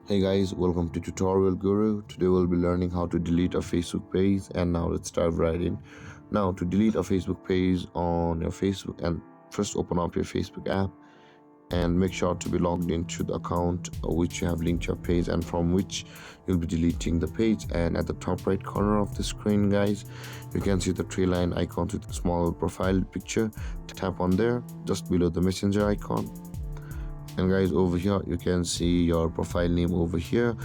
Hey guys, welcome to Tutorial Guru. Today we'll be learning how to delete a Facebook page, and now let's dive right in. Now to delete a Facebook page on your Facebook, and first open up your Facebook app and make sure to be logged into the account which you have linked your page and from which you'll be deleting the page. And at the top right corner of the screen guys, you can see the three line icon with a small profile picture. Tap on there just below the messenger icon, and guys over here you can see your profile name over here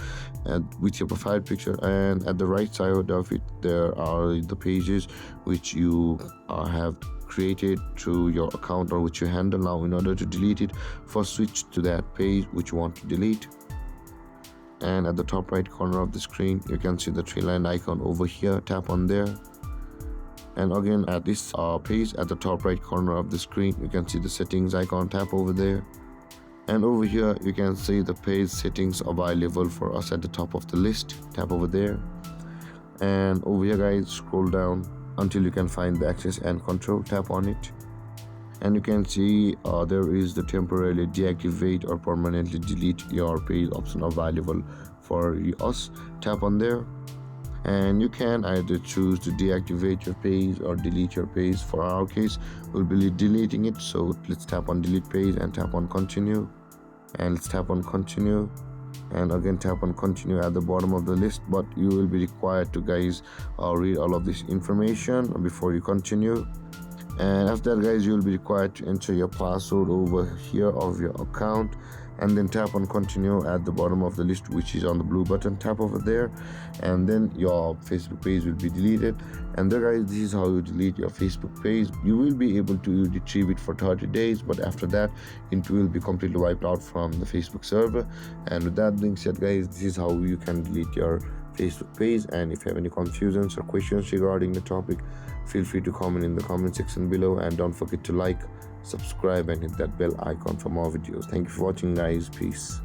and with your profile picture, and at the right side of it there are the pages which you have created through your account or which you handle. Now in order to delete it, first switch to that page which you want to delete, and at the top right corner of the screen you can see the three line icon over here. Tap on there, and again at this page at the top right corner of the screen you can see the settings icon. Tap over there, and over here you can see the page settings available for us at the top of the list. Tap over there, and over here guys scroll down until you can find the access and control. Tap on it, and you can see there is the temporarily deactivate or permanently delete your page option available for us. Tap on there, and you can either choose to deactivate your page or delete your page. For our case we'll be deleting it, so let's tap on delete page and tap on continue, and let's tap on continue, and again tap on continue at the bottom of the list. But you will be required to guys read all of this information before you continue. And after that guys, you will be required to enter your password over here of your account, and then tap on continue at the bottom of the list which is on the blue button. Tap over there, and then your Facebook page will be deleted. And there guys, this is how you delete your Facebook page. You will be able to retrieve it for 30 days, but after that it will be completely wiped out from the Facebook server. And with that being said guys, this is how you can delete your Facebook page. And if you have any confusions or questions regarding the topic, feel free to comment in the comment section below, and don't forget to like, subscribe and hit that bell icon for more videos. Thank you for watching guys. Peace.